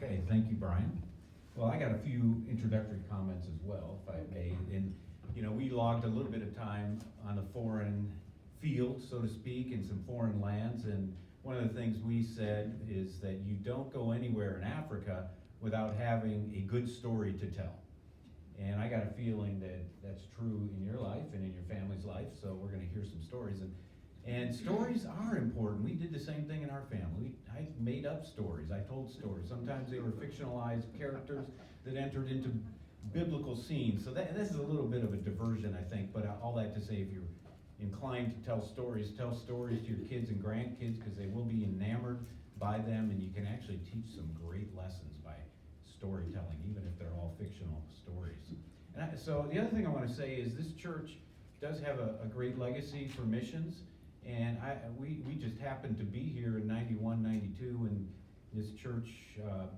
Okay, thank you, Brian. Well, I got a few introductory comments as well, if I may. And, we logged a little bit of time on a foreign field, so to speak, in some foreign lands. And one of the things we said is that you don't go anywhere in Africa without having a good story to tell. And I got a feeling that that's true in your life and in your family's life, so we're going to hear some stories. And stories are important. We did the same thing in our family. I made up stories. I told stories. Sometimes they were fictionalized characters that entered into biblical scenes. So this is a little bit of a diversion, I think. But all that to say, if you're inclined to tell stories to your kids and grandkids, because they will be enamored by them, and you can actually teach some great lessons by storytelling, even if they're all fictional stories. So the other thing I want to say is this church does have a great legacy for missions. And we just happened to be here in 91, 92, and this church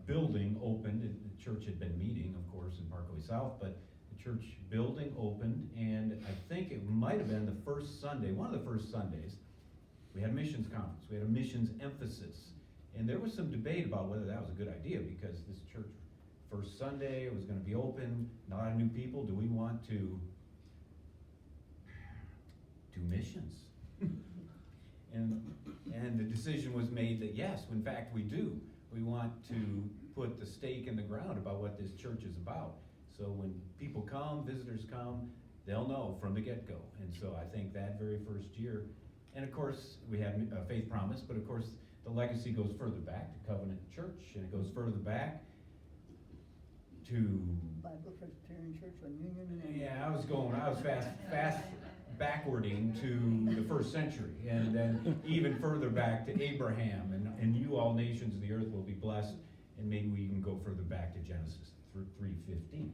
building opened. The church had been meeting, of course, in Parkway South, but the church building opened, and I think it might have been the first Sunday, one of the first Sundays, we had a missions conference. We had a missions emphasis. And there was some debate about whether that was a good idea, because this church, first Sunday, it was going to be open, a lot of new people. Do we want to do missions? And the decision was made that yes, in fact we do. We want to put the stake in the ground about what this church is about. So when people come, visitors come, they'll know from the get-go. And so I think that very first year, and of course we have Faith Promise, but of course the legacy goes further back to Covenant Church, and it goes further back to Bible Presbyterian Church on Union and yeah, I was fast backwarding to the first century, and then even further back to Abraham, and you all nations of the earth will be blessed, and maybe we can go further back to Genesis 3:15.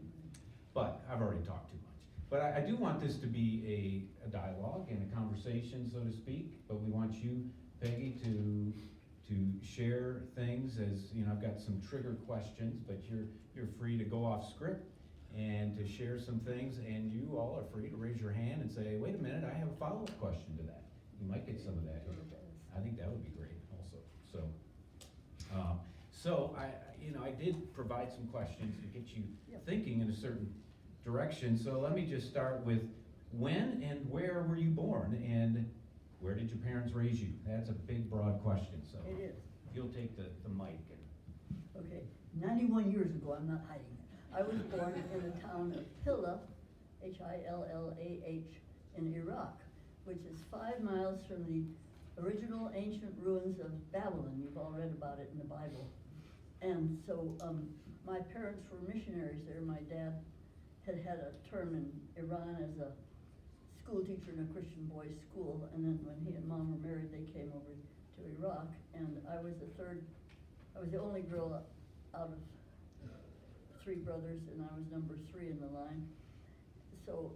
But I've already talked too much. But I do want this to be a dialogue and a conversation, so to speak. But we want you, Peggy, to share things. As I've got some trigger questions, but you're free to go off script and to share some things, and you all are free to raise your hand and say, wait a minute, I have a follow-up question to that. You might get some of that here. I think that would be great also. So I did provide some questions to get you thinking in a certain direction. So let me just start with, when and where were you born, and where did your parents raise you? That's a big, broad question. So it is. if you'll take the mic. Okay, 91 years ago, I'm not hiding it. I was born in the town of Hillah, Hillah, in Iraq, which is 5 miles from the original ancient ruins of Babylon. You've all read about it in the Bible. And so my parents were missionaries there. My dad had a term in Iran as a school teacher in a Christian boys' school, and then when he and Mom were married, they came over to Iraq, and I was the only girl out of 3 brothers, and I was number 3 in the line. So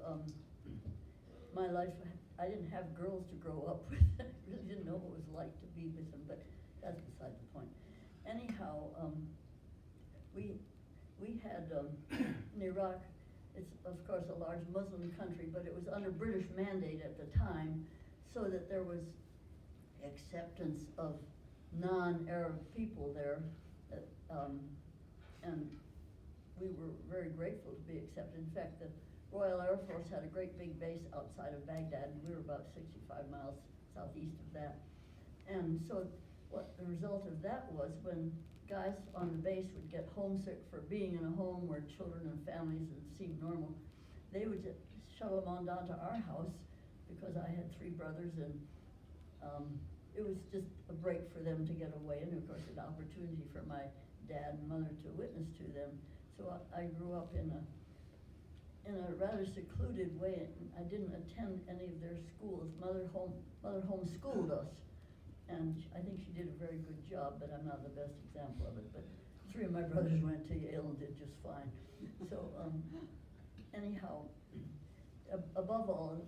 my life, I didn't have girls to grow up with. I really didn't know what it was like to be with them, but that's beside the point. Anyhow, we had in Iraq, it's of course a large Muslim country, but it was under British mandate at the time, so that there was acceptance of non-Arab people there, and we were very grateful to be accepted. In fact, the Royal Air Force had a great big base outside of Baghdad, and we were about 65 miles southeast of that. And so what the result of that was, when guys on the base would get homesick for being in a home where children and families seemed normal, they would just shuttle them on down to our house, because I had 3 brothers, and it was just a break for them to get away, and of course an opportunity for my dad and mother to witness to them. So I grew up in a rather secluded way. I didn't attend any of their schools. Mother homeschooled us, and I think she did a very good job, but I'm not the best example of it. But 3 of my brothers went to Yale and did just fine. So anyhow, above all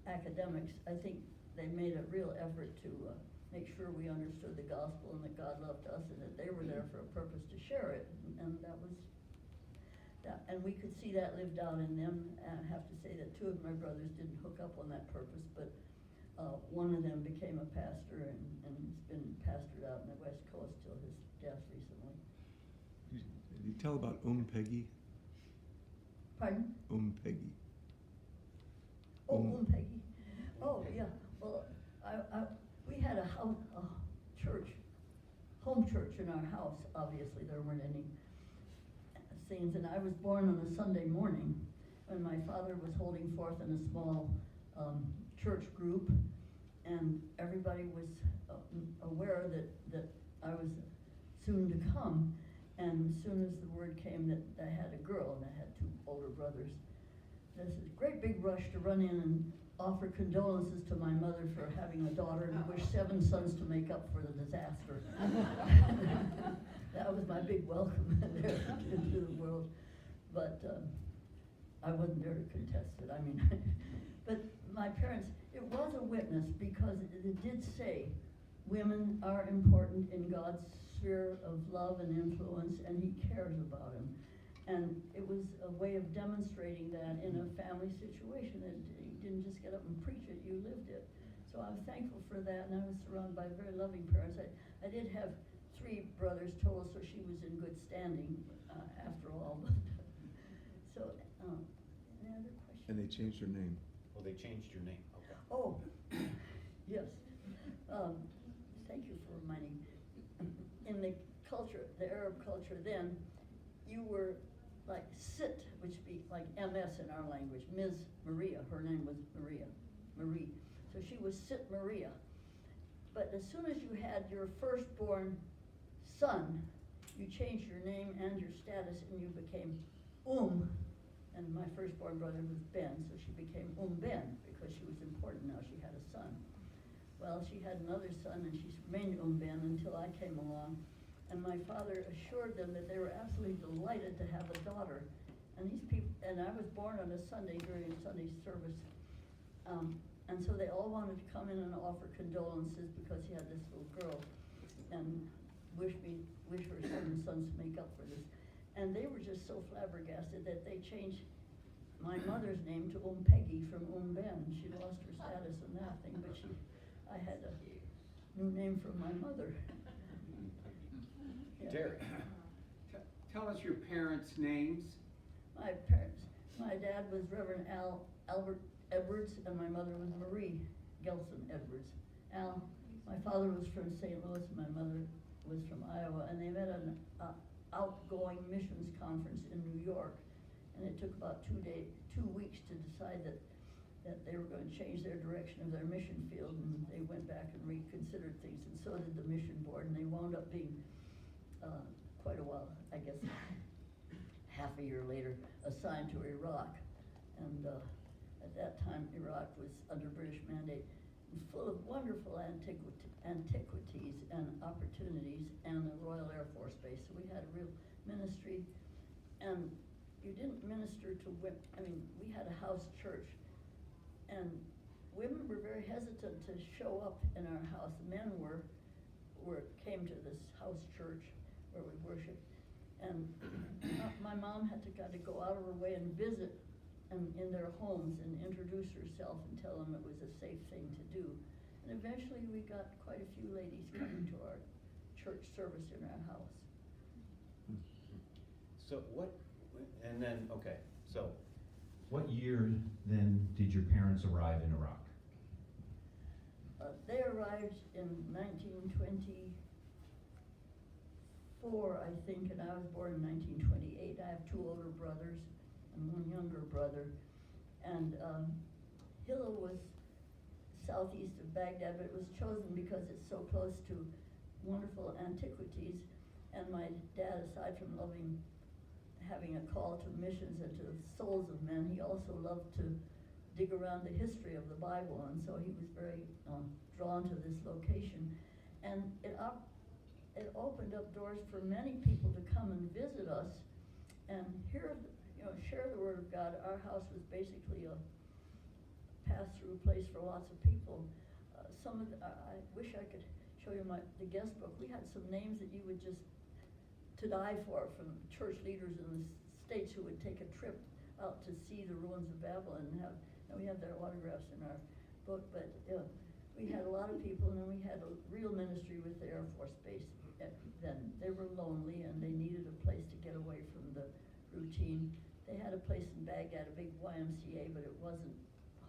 academics, I think they made a real effort to make sure we understood the gospel and that God loved us, and that they were there for a purpose to share it. And that was that, and we could see that lived out in them. And I have to say that 2 of my brothers didn't hook up on that purpose, but one of them became a pastor, and has been pastored out in the West Coast till his death recently. tell about Peggy? Pardon? Peggy. Oh, Peggy. Oh, yeah. Well, we had a house, a church, home church in our house. Obviously, there weren't any scenes, and I was born on a Sunday morning when my father was holding forth in a small church group, and everybody was aware that I was soon to come. And as soon as the word came that I had a girl, and I had two older brothers, there's this great big rush to run in and offer condolences to my mother for having a daughter and wish 7 sons to make up for the disaster. That was my big welcome there into the world. But I wasn't there to contest it. I mean, but my parents, it was a witness because it did say women are important in God's sphere of love and influence, and He cares about them. And it was a way of demonstrating that in a family situation. That you didn't just get up and preach it, you lived it. So I was thankful for that, and I was surrounded by very loving parents. I did have 3 brothers total, so she was in good standing after all. So, any other questions? And they changed her name. Well, they changed your name, okay. Oh, yes. Thank you for reminding. In the culture, the Arab culture then, you were like Sit, which would be like MS in our language, Ms. Maria. Her name was Marie. So she was Sit Maria. But as soon as you had your firstborn son, you changed your name and your status, and you became and my firstborn brother was Ben, so she became Ben because she was important now. She had a son. Well, she had another son, and she remained Ben until I came along. And my father assured them that they were absolutely delighted to have a daughter. And these people, and I was born on a Sunday during a Sunday service. And so they all wanted to come in and offer condolences because he had this little girl and wish her 7 sons to make up for this. And they were just so flabbergasted that they changed my mother's name to Peggy from Ben. She lost her status in that thing, but I had a new name from my mother. Yeah. Terry. Tell us your parents' names. My parents, my dad was Reverend Albert Edwards, and my mother was Marie Gelson Edwards. My father was from St. Louis, and my mother was from Iowa, and they met at an outgoing missions conference in New York, and it took about 2 weeks to decide that they were going to change their direction of their mission field, and they went back and reconsidered things, and so did the mission board, and they wound up being quite a while, I guess, half a year later, assigned to Iraq. And at that time, Iraq was under British mandate, full of wonderful antiquities and opportunities, and the Royal Air Force Base. So we had a real ministry, and you didn't minister to women. I mean, we had a house church, and women were very hesitant to show up in our house. Men came to this house church where we worshiped, and my mom had to kind of go out of her way and visit in their homes and introduce herself and tell them it was a safe thing to do. And eventually we got quite a few ladies coming to our church service in our house. So what year then did your parents arrive in Iraq? They arrived in 1924, I think, and I was born in 1928. I have 2 older brothers and 1 younger brother. And Hilla was southeast of Baghdad, but it was chosen because it's so close to wonderful antiquities. And my dad, aside from having a call to missions and to the souls of men, he also loved to dig around the history of the Bible, and so he was very drawn to this location. And it opened up doors for many people to come and visit us and share the Word of God. Our house was basically a pass-through place for lots of people. I wish I could show you the guest book. We had some names that you would just to die for from church leaders in the States who would take a trip out to see the ruins of Babylon and we have their autographs in our book. But we had a lot of people, and then we had a real ministry with the Air Force Base. Then they were lonely and they needed a place to get away from routine. They had a place in Baghdad, a big YMCA, but it wasn't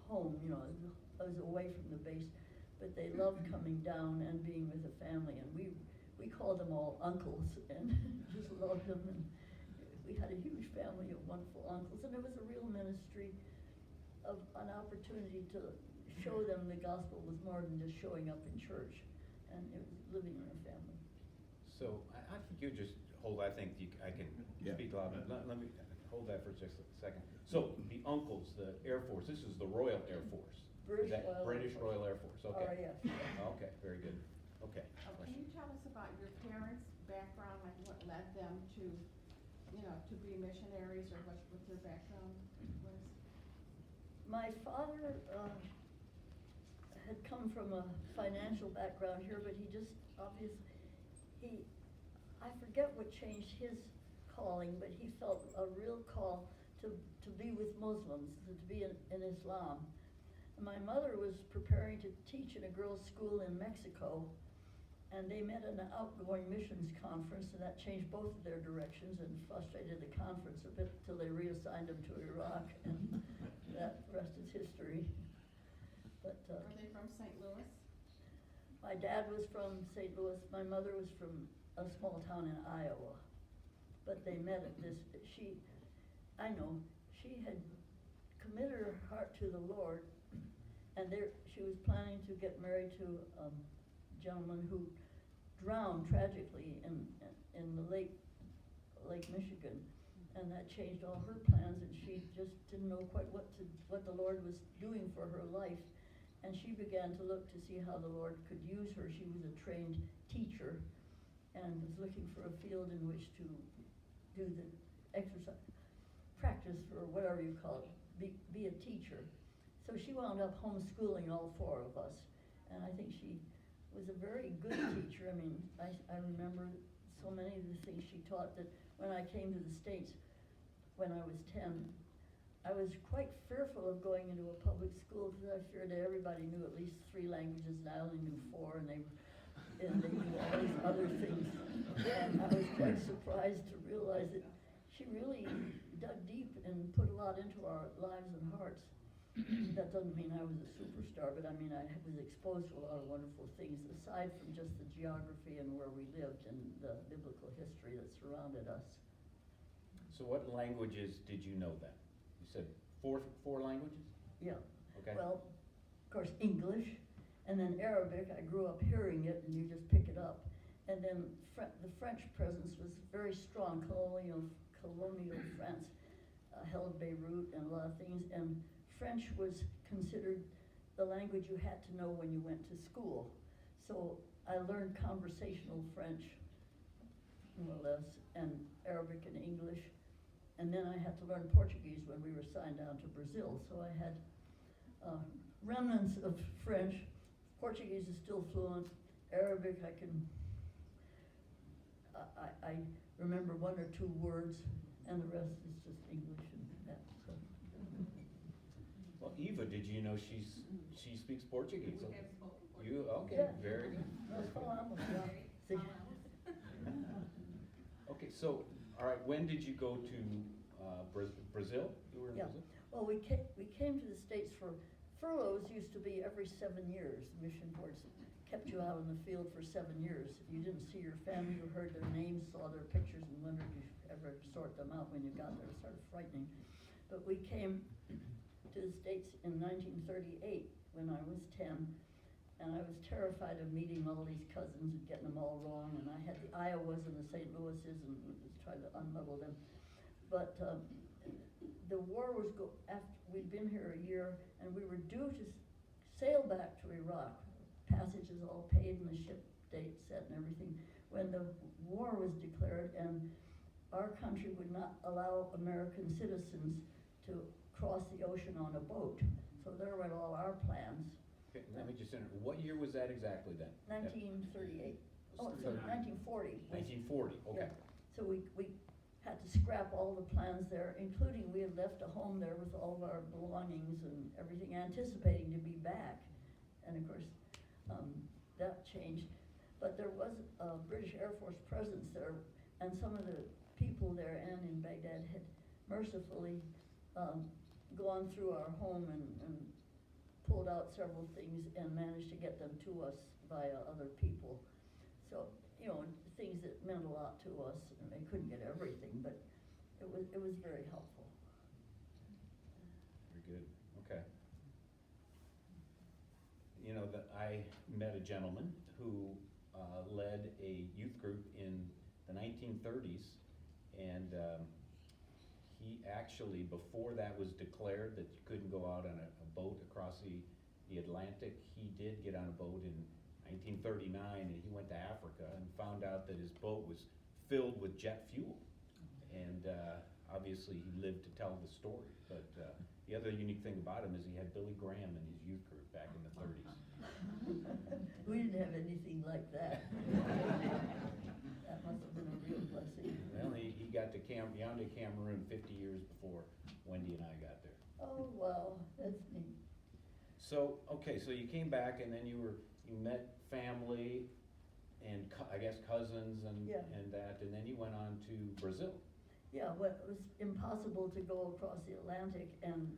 home, you know, it was away from the base. But they loved coming down and being with the family, and we called them all uncles, and just loved them. And we had a huge family of wonderful uncles, and it was a real ministry of an opportunity to show them the gospel was more than just showing up in church, and it was living in a family. So I think you just hold, I think I can Yeah. speak loud. Let me hold that for just a second. So the uncles, the Air Force, this is the Royal Air Force. British Is that Royal Air British Force. Royal Air Force, okay. RAF. Okay, very good, okay. Can you tell us about your parents' background, like what led them to, you know, to be missionaries, or what their background was? My father had come from a financial background here, but he just obviously, I forget what changed his calling, but he felt a real call to be with Muslims, to be in Islam. My mother was preparing to teach in a girls' school in Mexico, and they met at an outgoing missions conference, and that changed both of their directions and frustrated the conference a bit till they reassigned them to Iraq, and that rest is history. But Were they from St. Louis? my dad was from St. Louis, my mother was from a small town in Iowa. But they met at this, she had committed her heart to the Lord, and she was planning to get married to a gentleman who drowned tragically in the Lake Michigan, and that changed all her plans, and she just didn't know quite what the Lord was doing for her life, and she began to look to see how the Lord could use her. She was a trained teacher, and was looking for a field in which to do the practice, or whatever you call it, be a teacher. So she wound up homeschooling all four of us, and I think she was a very good teacher. I mean, I remember so many of the things she taught that when I came to the States, when I was 10, I was quite fearful of going into a public school because I feared that everybody knew at least 3 languages, and I only knew 4, and they knew all these other things. And I was quite surprised to realize that she really dug deep and put a lot into our lives and hearts. That doesn't mean I was a superstar, but I mean I was exposed to a lot of wonderful things, aside from just the geography and where we lived and the biblical history that surrounded us. So what languages did you know then? You said four languages? Yeah. Okay. Well, of course, English, and then Arabic. I grew up hearing it, and you just pick it up. And then the French presence was very strong. Colonial France held Beirut and a lot of things, and French was considered the language you had to know when you went to school. So I learned conversational French, more or less, and Arabic and English. And then I had to learn Portuguese when we were signed down to Brazil. So I had remnants of French. Portuguese is still fluent. Arabic, I remember 1 or 2 words, and the rest is just English and that. So. Well, Eva, did you know she speaks Portuguese? We have spoken Portuguese. You, okay, Yeah. very good. Nós falamos, yeah. See. Okay, so, all right, when did you go to Brazil? You were in Yeah. Brazil? Well, we came to the States for furloughs. Used to be every 7 years. The mission boards kept you out in the field for 7 years. If you didn't see your family, you heard their names, saw their pictures, and wondered if you ever sort them out when you got there. It started frightening. But we came to the States in 1938 when I was 10, and I was terrified of meeting all these cousins and getting them all wrong. And I had the Iowas and the St. Louises, and was trying to unmuddle them. But the war was after we'd been here a year, and we were due to sail back to Iraq. Passage is all paid and the ship date set and everything. When the war was declared, and our country would not allow American citizens to cross the ocean on a boat. So there went all our plans. Okay, let me just interrupt. What year was that exactly then? 1938. Oh, Was sorry, 39. 1940. 1940, okay. Yeah. So we had to scrap all the plans there, including we had left a home there with all of our belongings and everything, anticipating to be back. And of course, that changed. But there was a British Air Force presence there, and some of the people there and in Baghdad had mercifully, gone through our home and pulled out several things and managed to get them to us via other people. So, you know, things that meant a lot to us, and they couldn't get everything, but it was very helpful. Very good, okay. You know, I met a gentleman who led a youth group in the 1930s, and he actually, before that was declared that you couldn't go out on a boat across the Atlantic, he did get on a boat in 1939, and he went to Africa and found out that his boat was filled with jet fuel. And obviously he lived to tell the story, but the other unique thing about him is he had Billy Graham in his youth group back in the 30s. We didn't have anything like that. That must have been a real blessing. Well, he got to Yaoundé, Cameroon 50 years before Wendy and I got there. Oh, wow, that's neat. So, okay, so you came back and then you met family and I guess cousins and Yeah. and that, and then you went on to Brazil. Yeah, well, it was impossible to go across the Atlantic, and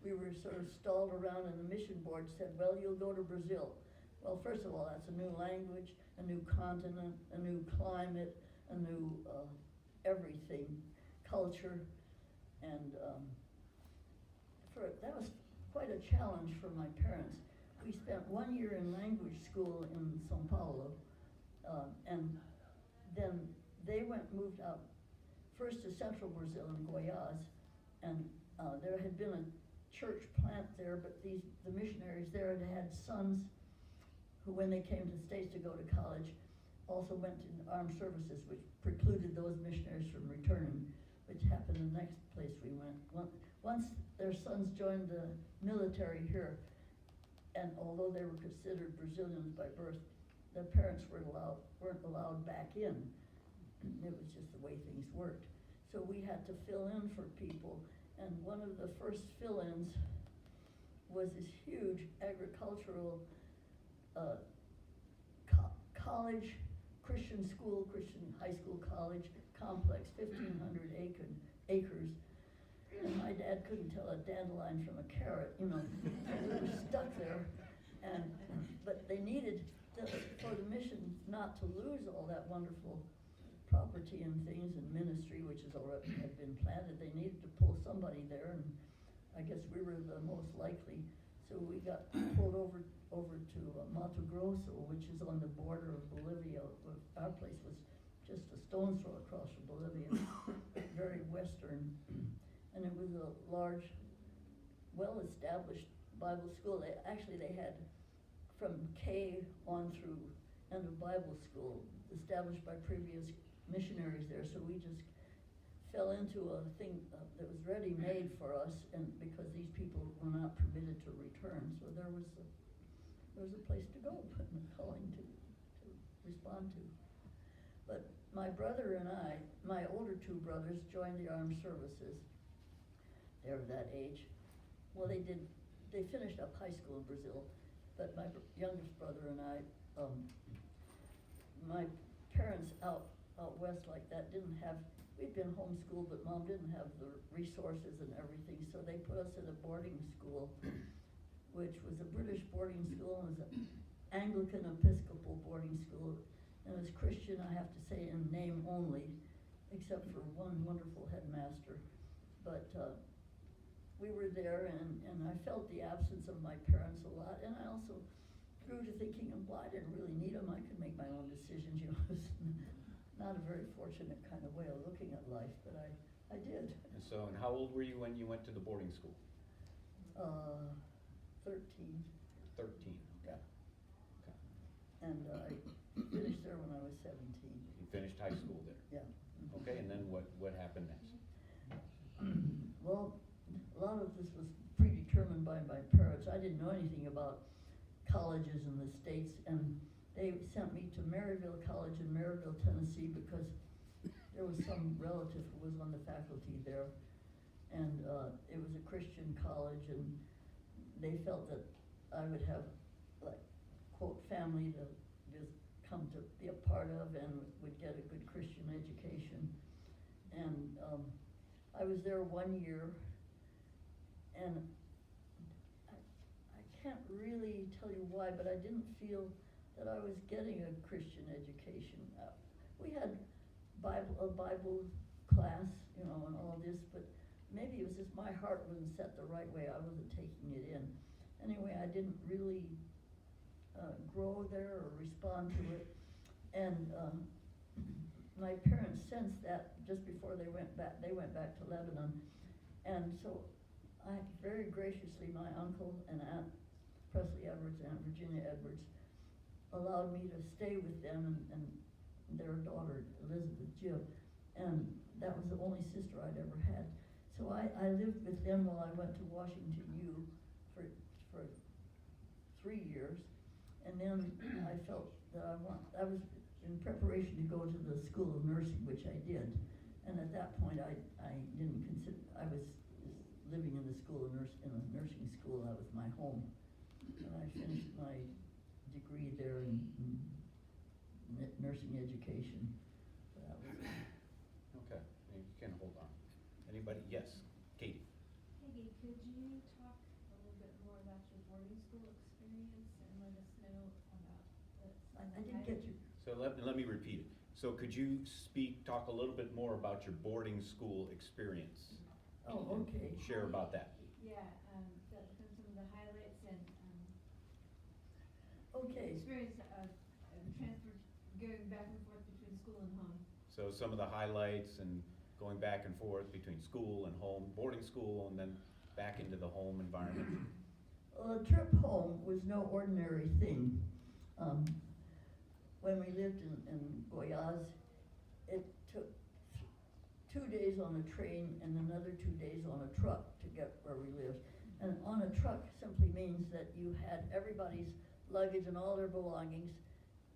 we were sort of stalled around, and the mission board said, well, you'll go to Brazil. Well, first of all, that's a new language, a new continent, a new climate, a new everything, culture, and that was quite a challenge for my parents. We spent 1 year in language school in São Paulo, and then they moved out first to central Brazil in Goiás, and there had been a church plant there, but the missionaries there had sons who, when they came to the States to go to college, also went to armed services, which precluded those missionaries from returning, which happened the next place we went. Once their sons joined the military here, and although they were considered Brazilians by birth, their parents weren't allowed back in. It was just the way things worked. So we had to fill in for people, and one of the first fill-ins was this huge agricultural college, Christian high school college complex, 1,500 acres. And my dad couldn't tell a dandelion from a carrot, you know. So we were stuck there, but they needed, for the mission not to lose all that wonderful property and things and ministry, which has already had been planted, they needed to pull somebody there, and I guess we were the most likely. So we got pulled over to Mato Grosso, which is on the border of Bolivia. Our place was just a stone's throw across from Bolivia, very western. And it was a large, well-established Bible school. They had from K on through end of Bible school, established by previous missionaries there. So we just fell into a thing that was ready-made for us, and because these people were not permitted to return, so there was a place to go, and a calling to respond to. But my brother and I, my older two brothers, joined the armed services. They were that age. Well, they finished up high school in Brazil, but my youngest brother and I, my parents out west like that we'd been homeschooled, but Mom didn't have the resources and everything, so they put us in a boarding school, which was a British boarding school, and was an Anglican Episcopal boarding school, and it was Christian, I have to say, in name only, except for one wonderful headmaster. But we were there, and I felt the absence of my parents a lot, and I also grew to thinking, well, I didn't really need them, I could make my own decisions, you know. It's not a very fortunate kind of way of looking at life, but I did. And so, and how old were you when you went to the boarding school? 13. 13. Yeah. Okay. And I finished there when I was 17. You finished high school there. Yeah. Okay, and then what happened next? Well, a lot of this was predetermined by my parents. I didn't know anything about colleges in the States, and they sent me to Maryville College in Maryville, Tennessee, because there was some relative who was on the faculty there, and it was a Christian college, and they felt that I would have, like, quote, family to just come to be a part of, and would get a good Christian education. And was there 1 year, and I can't really tell you why, but I didn't feel that I was getting a Christian education. We had a Bible class, you know, and all this, but maybe it was just my heart wasn't set the right way. I wasn't taking it in. Anyway, I didn't really grow there or respond to it, and my parents sensed that just before they went back to Lebanon, and so I very graciously, my uncle and Aunt Presley Edwards and Aunt Virginia Edwards allowed me to stay with them and their daughter Elizabeth Jill, and that was the only sister I'd ever had. So I lived with them while I went to Washington U for 3 years, and then I felt that I was in preparation to go to the School of Nursing, which I did, and at that point I didn't consider, I was living in the in a nursing school. That was my home, and I finished my degree there in nursing education. So that was it. Okay, you can hold on. Anybody? Yes, Katie. Peggy, could you talk a little bit more about your boarding school experience and let us know about the? I didn't get you. So let me repeat it. So could you talk a little bit more about your boarding school experience? Oh, okay. Share about that. Yeah, some of the highlights and, Okay. experience of transfer, going back and forth between school and home. So some of the highlights and going back and forth between school and home, boarding school, and then back into the home environment. Well, a trip home was no ordinary thing. When we lived in Goiás, it took 2 days on a train and another 2 days on a truck to get where we lived. And on a truck simply means that you had everybody's luggage and all their belongings,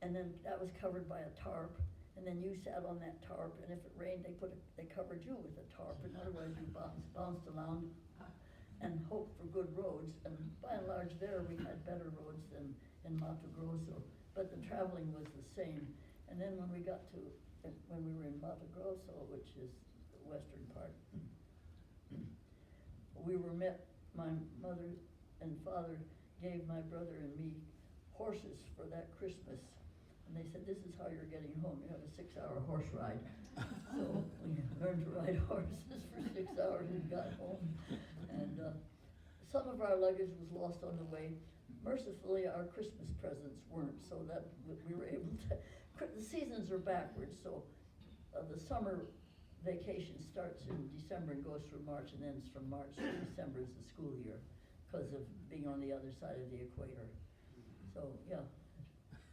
and then that was covered by a tarp, and then you sat on that tarp, and if it rained, they covered you with a tarp, and otherwise you bounced around and hoped for good roads. And by and large there, we had better roads than in Mato Grosso, but the traveling was the same. And then when we were in Mato Grosso, which is the western part, my mother and father gave my brother and me horses for that Christmas. And they said, this is how you're getting home. You have a 6-hour horse ride. So we learned to ride horses for 6 hours and got home. And some of our luggage was lost on the way. Mercifully, our Christmas presents weren't, so that we were able to, the seasons are backwards, so the summer vacation starts in December and goes through March and ends from March to December is the school year because of being on the other side of the equator. So, yeah,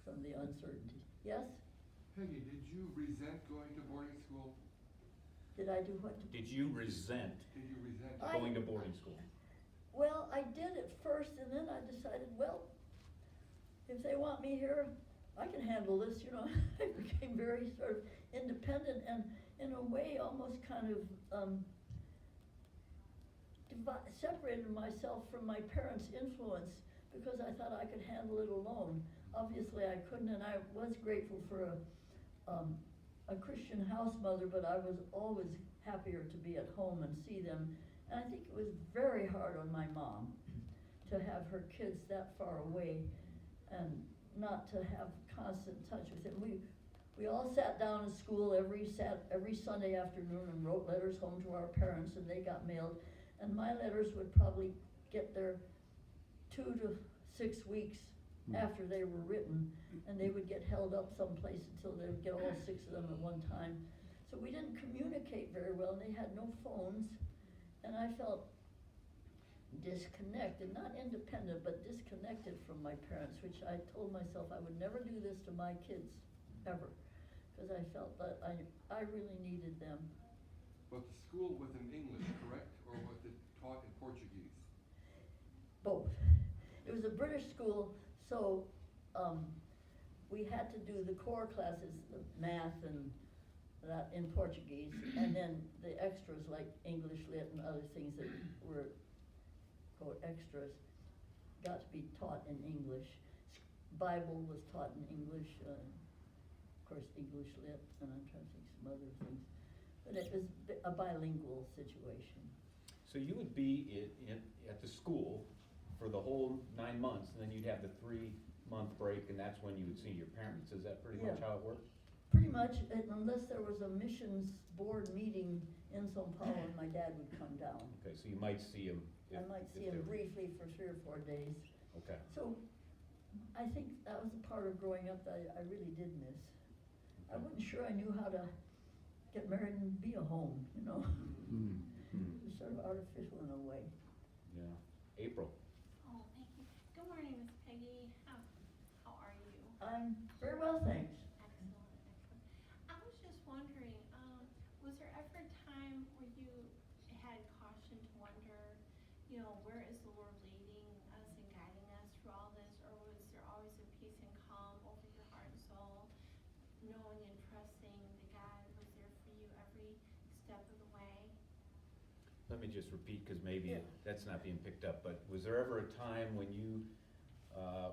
some of the uncertainty. Yes? Peggy, did you resent going to boarding school? Did I do what? Did you resent Did you resent? going to boarding school? Well, I did at first, and then I decided, well, if they want me here, I can handle this, you know. I became very sort of independent and in a way almost kind of separated myself from my parents' influence because I thought I could handle it alone. Obviously I couldn't, and I was grateful for a Christian house mother, but I was always happier to be at home and see them. And I think it was very hard on my mom to have her kids that far away and not to have constant touch with them. We all sat down in school every Sunday afternoon and wrote letters home to our parents, and they got mailed. And my letters would probably get there 2 to 6 weeks after they were written, and they would get held up someplace until they would get all 6 of them at one time. So we didn't communicate very well, and they had no phones, and I felt disconnected, not independent, but disconnected from my parents, which I told myself I would never do this to my kids, ever, because I felt that I really needed them. But the school was in English, correct? Or was it taught in Portuguese? Both. It was a British school, so we had to do the core classes, the math and that in Portuguese, and then the extras like English Lit and other things that were quote extras got to be taught in English. Bible was taught in English, of course English Lit, and I'm trying to think some other things. But it was a bilingual situation. So you would be at the school for the whole 9 months, and then you'd have the 3-month break, and that's when you would see your parents. Is that pretty much Yeah. how it worked? Pretty much, unless there was a missions board meeting in São Paulo, and my dad would come down. Okay, so you might see them. I might see him briefly for 3 or 4 days. Okay. So, I think that was a part of growing up that I really did miss. I wasn't sure I knew how to get married and be a home, you know? Hmm. It was sort of artificial in a way. Yeah. April. Oh, thank you. Good morning, Miss Peggy. How are you? I'm very well, thanks. Excellent, excellent. I was just wondering, was there ever a time where you had caution to wonder, where is the Lord leading us and guiding us through all this? Or was there always a peace and calm over your heart and soul, knowing and trusting that God was there for you every step of the way? Let me just repeat, because maybe Yeah. that's not being picked up, but was there ever a time when you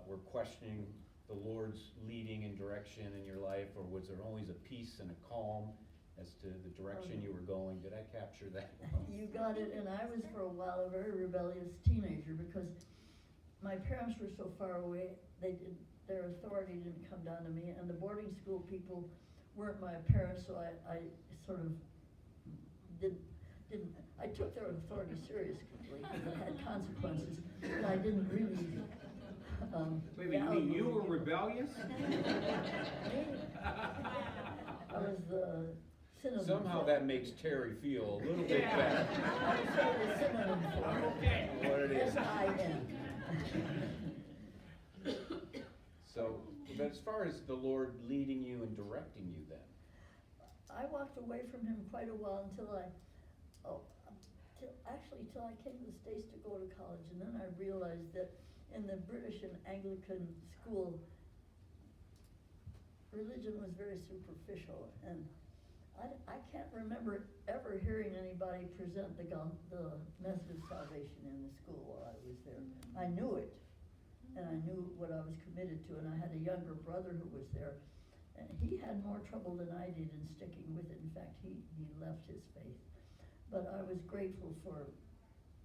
were questioning the Lord's leading and direction in your life, or was there always a peace and a calm as to the direction you were going? Did I capture that? You got it, and I was for a while a very rebellious teenager because my parents were so far away, their authority didn't come down to me, and the boarding school people weren't my parents, so I sort of didn't, I took their authority seriously, because it had consequences, but I didn't really, Wait, you mean you were rebellious? I was the synonym. Somehow that makes Terry feel a little bit Yeah. better. I would say the synonym for it. Okay. What it is. S-I-N. So, but as far as the Lord leading you and directing you then, I walked away from him quite a while until I came to the States to go to college, and then I realized that in the British and Anglican school, religion was very superficial, and I can't remember ever hearing anybody present the message of salvation in the school while I was there. I knew it, and I knew what I was committed to, and I had a younger brother who was there, and he had more trouble than I did in sticking with it. In fact, he left his faith. But I was grateful for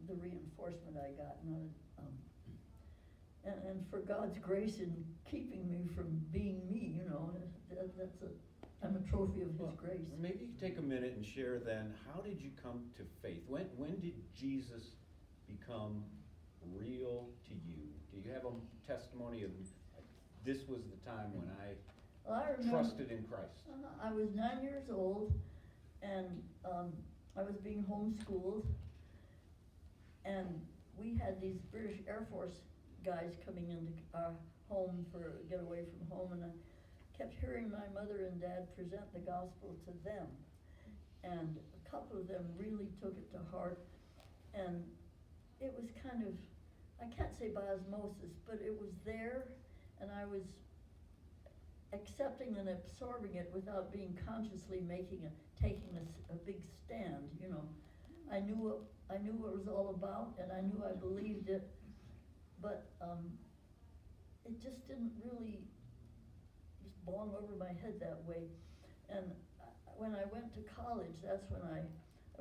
the reinforcement I got, and for God's grace in keeping me from being me, I'm a trophy of His grace. maybe you could take a minute and share then, how did you come to faith? When did Jesus become real to you? Do you have a testimony of, this was the time when I Well, I remember, trusted in Christ? I was 9 years old, and I was being homeschooled, and we had these British Air Force guys coming into our home for get away from home, and I kept hearing my mother and dad present the gospel to them, and a couple of them really took it to heart, and it was kind of, I can't say by osmosis, but it was there, and I was accepting and absorbing it without being consciously taking a big stand, I knew what it was all about, and I knew I believed it, but it just didn't really just belong over my head that way. And when I went to college, that's when I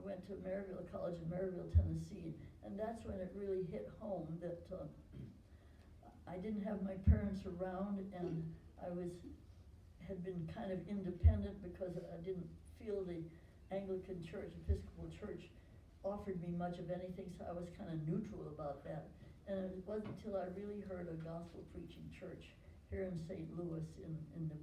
went to Maryville College in Maryville, Tennessee, and that's when it really hit home that I didn't have my parents around, and I had been kind of independent because I didn't feel the Anglican Church, Episcopal Church, offered me much of anything, so I was kind of neutral about that. And it wasn't until I really heard a gospel preaching church here in St. Louis in the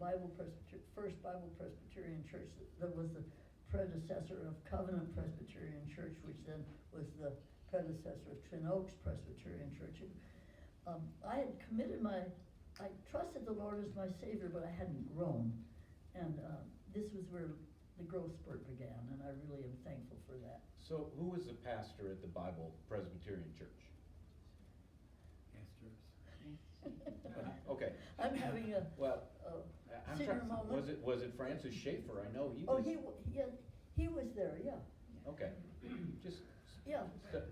First Bible Presbyterian Church that was the predecessor of Covenant Presbyterian Church, which then was the predecessor of Twin Oaks Presbyterian Church. I had I trusted the Lord as my Savior, but I hadn't grown. And this was where the growth spurt began, and I really am thankful for that. So who was the pastor at the Bible Presbyterian Church? Okay. I'm having a Well, I'm senior trying, moment. was it Francis Schaeffer? I know he Oh, was. he was there, yeah. Okay. Just Yeah.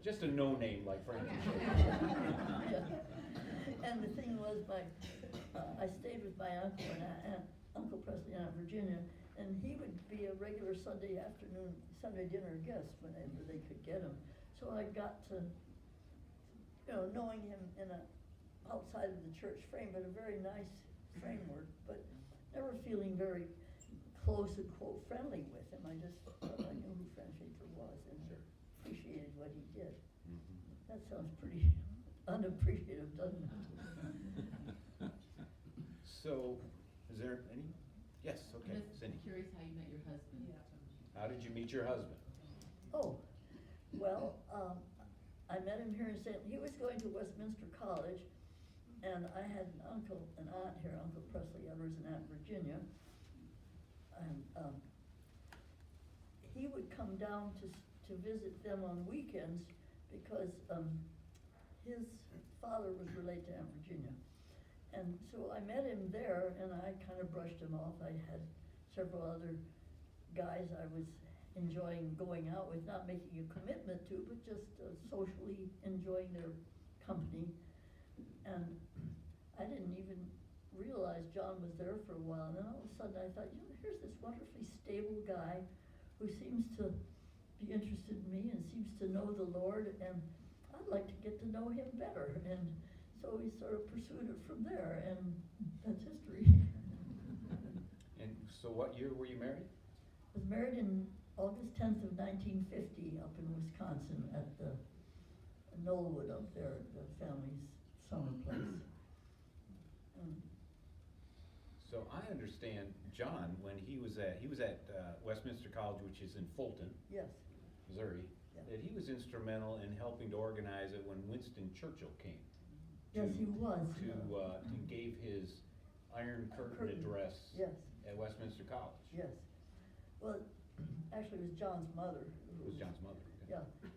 just a no name like Francis Schaeffer. Yeah. And the thing was, I stayed with my uncle and Uncle Presley and Aunt Virginia, And he would be a regular Sunday afternoon, Sunday dinner guest whenever they could get him. So I got to, knowing him in a outside of the church frame, but a very nice framework, but never feeling very close and quote friendly with him. I just thought I knew who Frank Schaefer was and Sure. appreciated what he did. Mhm. That sounds pretty unappreciative, doesn't it? So, is there any? Yes, okay, I'm just Cindy. curious how you met your husband. How did you meet your husband? Oh, well, I met him here in he was going to Westminster College, and I had an aunt here, Uncle Presley Evers, and Aunt Virginia. And he would come down to visit them on weekends because his father was related to Aunt Virginia. And so I met him there, and I kind of brushed him off. I had several other guys I was enjoying going out with, not making a commitment to, but just socially enjoying their company. And I didn't even realize John was there for a while. And then all of a sudden I thought, here's this wonderfully stable guy who seems to be interested in me and seems to know the Lord, and I'd like to get to know him better. And so we sort of pursued it from there, and that's history. And so what year were you married? Was married in August 10th of 1950 up in Wisconsin at the Knollwood up there, the family's summer place. So I understand John, when he was at Westminster College, which is in Fulton, Yes, Missouri, Yeah. that he was instrumental in helping to organize it when Winston Churchill came. yes, he was. To gave his Iron Curtain Curtain. address Yes, at Westminster College. yes. Well, actually it was John's mother. It was John's mother. okay. Yeah.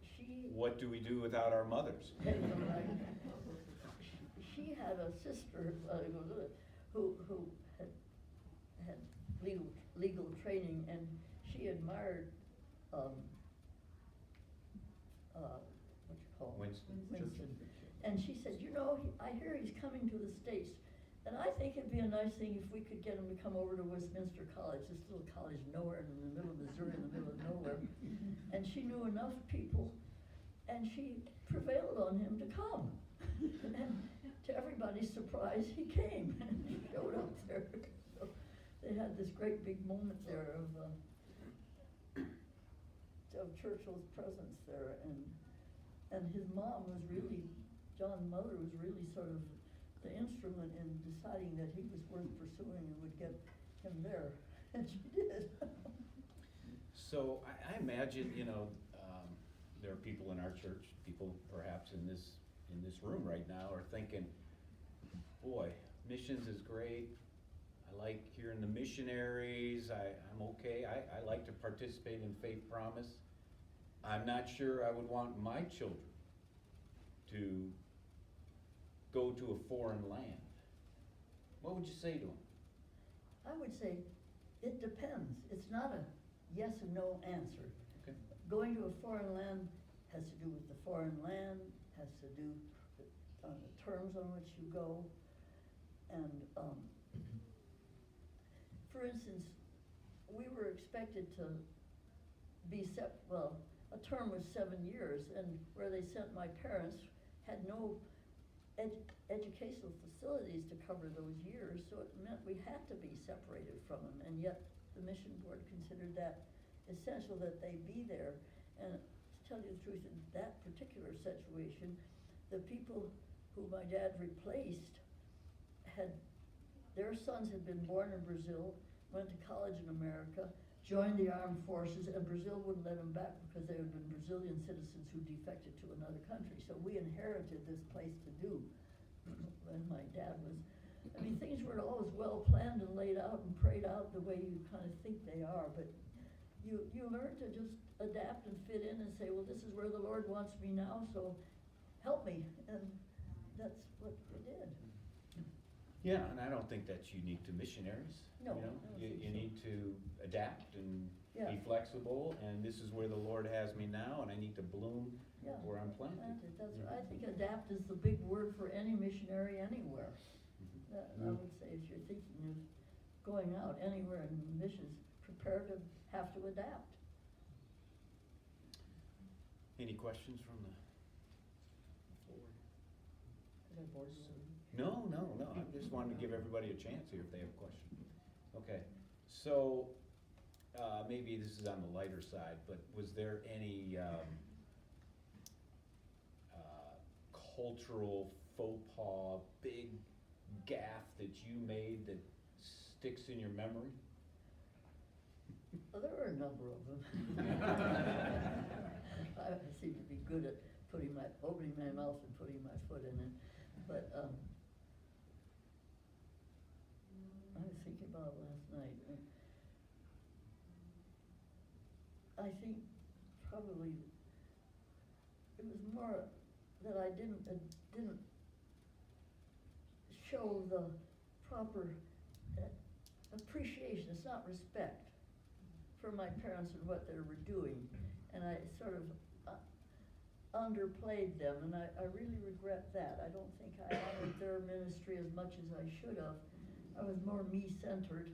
She. What do we do without our mothers? She had a sister who had legal training, and she admired what you call it? Winston. And she said, I hear he's coming to the States, and I think it'd be a nice thing if we could get him to come over to Westminster College, this little college nowhere in the middle of Missouri, in the middle of nowhere. And she knew enough people, and she prevailed on him to come. And to everybody's surprise, he came and he showed up there. So they had this great big moment there of Churchill's presence there, and his mom was really, John's mother was really sort of the instrument in deciding that he was worth pursuing and would get him there, and she did. So I imagine, there are people in our church, people perhaps in this room right now are thinking, boy, missions is great. I like hearing the missionaries. I'm okay. I like to participate in Faith Promise. I'm not sure I would want my children to go to a foreign land. What would you say to them? I would say, it depends. It's not a yes or no answer. Okay. Going to a foreign land has to do with the foreign land, has to do on the terms on which you go. And for instance, we were expected to be a term was 7 years, and where they sent my parents had no educational facilities to cover those years, so it meant we had to be separated from them, and yet the mission board considered that essential that they be there. And to tell you the truth, in that particular situation, the people who my dad replaced their sons had been born in Brazil, went to college in America, joined the armed forces, and Brazil wouldn't let them back because they had been Brazilian citizens who defected to another country. So we inherited this place to do when my dad was, things weren't always well planned and laid out and prayed out the way you kind of think they are, but you learn to just adapt and fit in and say, well, this is where the Lord wants me now, so help me, and that's what we did. Yeah, and I don't think that's unique to missionaries. No, You know, I don't you, think you so. need to adapt and Yeah. be flexible, and this is where the Lord has me now, and I need to bloom Yeah, where I'm planted. That's right. I think adapt is the big word for any missionary anywhere. Mhm. I would say if you're thinking of going out anywhere in missions, prepare to have to adapt. Any questions from the floor? Did I bore you? No, I just wanted to give everybody a chance here if they have a question. Okay, so, maybe this is on the lighter side, but was there any, cultural faux pas, big gaffe that you made that sticks in your memory? Well, there were a number of them. I seem to be good at opening my mouth and putting my foot in it, but, I was thinking about it last night. I think probably it was more that I didn't show the proper appreciation. It's not respect for my parents and what they were doing, and I sort of underplayed them, and I really regret that. I don't think I honored their ministry as much as I should have. I was more me-centered,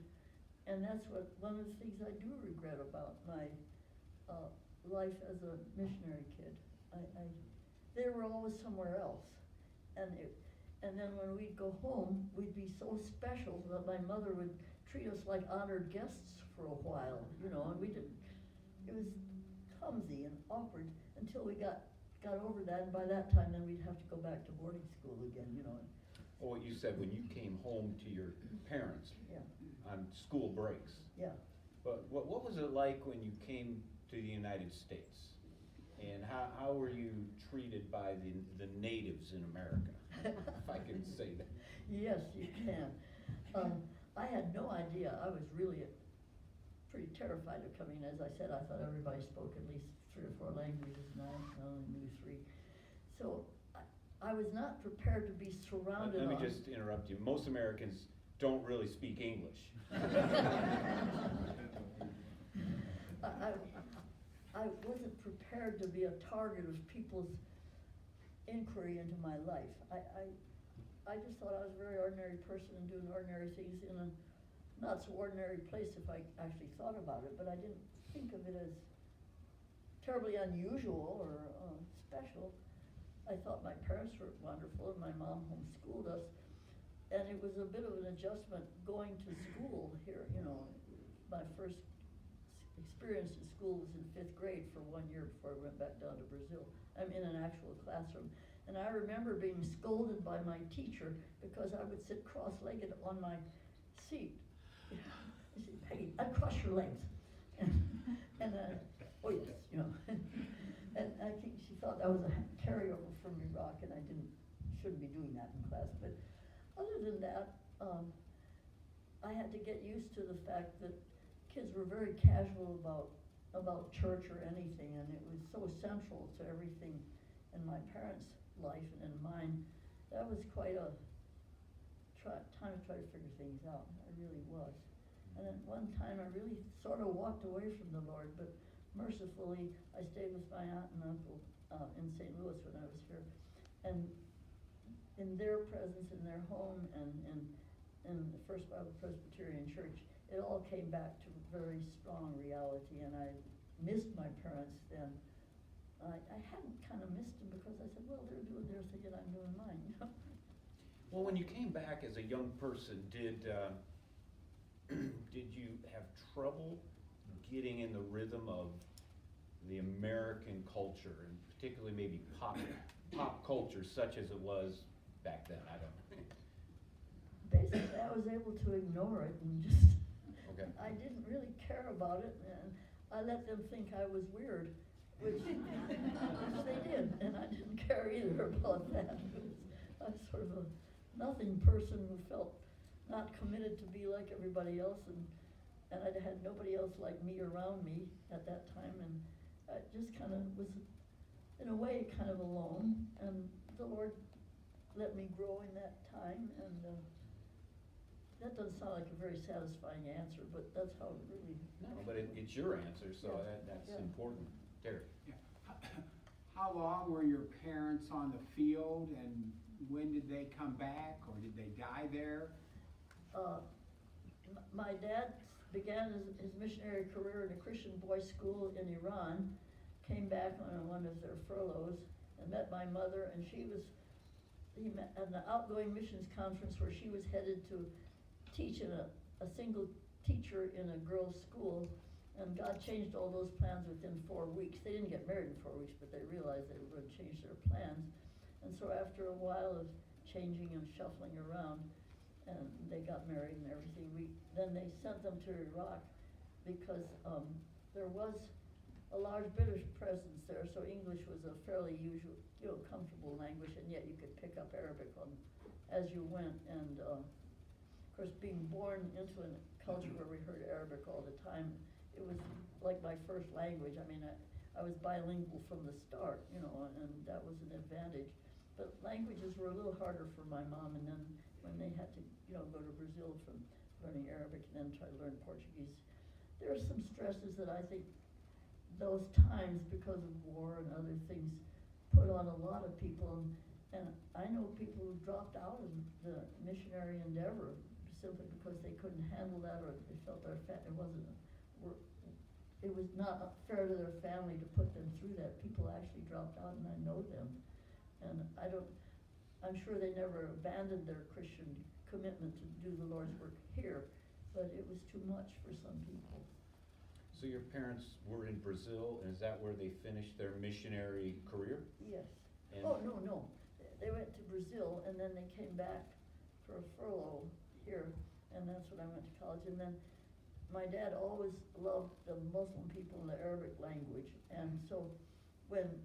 and that's one of the things I do regret about my life as a missionary kid. They were always somewhere else, and then when we'd go home, we'd be so special that my mother would treat us like honored guests for a while, and it was clumsy and awkward until we got over that, and by that time then we'd have to go back to boarding school again, Well, what you said, when you came home to your parents Yeah, on school breaks, yeah. but what was it like when you came to the United States? And how were you treated by the natives in America, if I can say that? Yes, you can. I had no idea. I was really pretty terrified of coming. As I said, I thought everybody spoke at least 3 or 4 languages, and I only knew 3. So I was not prepared to be surrounded. Let me just interrupt you. Most Americans don't really speak English. I wasn't prepared to be a target of people's inquiry into my life. I just thought I was a very ordinary person and doing ordinary things in a not so ordinary place if I actually thought about it, but I didn't think of it as terribly unusual or special. I thought my parents were wonderful and my mom homeschooled us, and it was a bit of an adjustment going to school here. My first experience in school was in 5th grade for 1 year before I went back down to Brazil. I'm in an actual classroom. And I remember being scolded by my teacher because I would sit cross-legged on my seat. She said, "Peggy, uncross your legs." And oh yes, and I think she thought that was a carryover from Iraq, and I shouldn't be doing that in class. But other than that, I had to get used to the fact that kids were very casual about church or anything, and it was so central to everything in my parents' life and in mine. That was quite a time to try to figure things out. I really was. And at one time I really sort of walked away from the Lord, but mercifully I stayed with my aunt and uncle in St. Louis when I was here. And in their presence, in their home, and in the First Bible Presbyterian Church, it all came back to very strong reality, and I missed my parents then. I hadn't kind of missed them because I said, well, they're doing their thing and I'm doing mine. Well, when you came back as a young person, did you have trouble getting in the rhythm of the American culture, and particularly maybe pop culture such as it was back then? I don't know. Basically, I was able to ignore it and just, Okay. I didn't really care about it, and I let them think I was weird, which they did, and I didn't care either about that. I was sort of a nothing person who felt not committed to be like everybody else, and I had nobody else like me around me at that time, and I just kind of was, in a way, kind of alone, and the Lord let me grow in that time, and that doesn't sound like a very satisfying answer, but that's how it really. No, but it's your answer, so Yeah. that's Yeah. important. Terry? Yeah. How long were your parents on the field, and when did they come back, or did they die there? my dad began his missionary career in a Christian boys' school in Iran, came back on one of their furloughs, and met my mother, and he met at an outgoing missions conference where she was headed to teach in a single teacher in a girls' school, and God changed all those plans within 4 weeks. They didn't get married in 4 weeks, but they realized they were going to change their plans. And so after a while of changing and shuffling around, and they got married and everything, then they sent them to Iraq because there was a large British presence there, so English was a fairly usual, comfortable language, and yet you could pick up Arabic as you went. And of course, being born into a culture where we heard Arabic all the time, it was like my first language. I mean, I was bilingual from the start, and that was an advantage. But languages were a little harder for my mom, and then when they had to, go to Brazil from learning Arabic and then try to learn Portuguese, there are some stresses that I think those times, because of war and other things, put on a lot of people. And I know people who dropped out of the missionary endeavor simply because they couldn't handle that, or they felt it was not fair to their family to put them through that. People actually dropped out, and I know them. And I'm sure they never abandoned their Christian commitment to do the Lord's work here, but it was too much for some people. So your parents were in Brazil, and is that where they finished their missionary career? Yes. And Oh, no. They went to Brazil, and then they came back for a furlough here, and that's when I went to college. And then my dad always loved the Muslim people in the Arabic language, and so when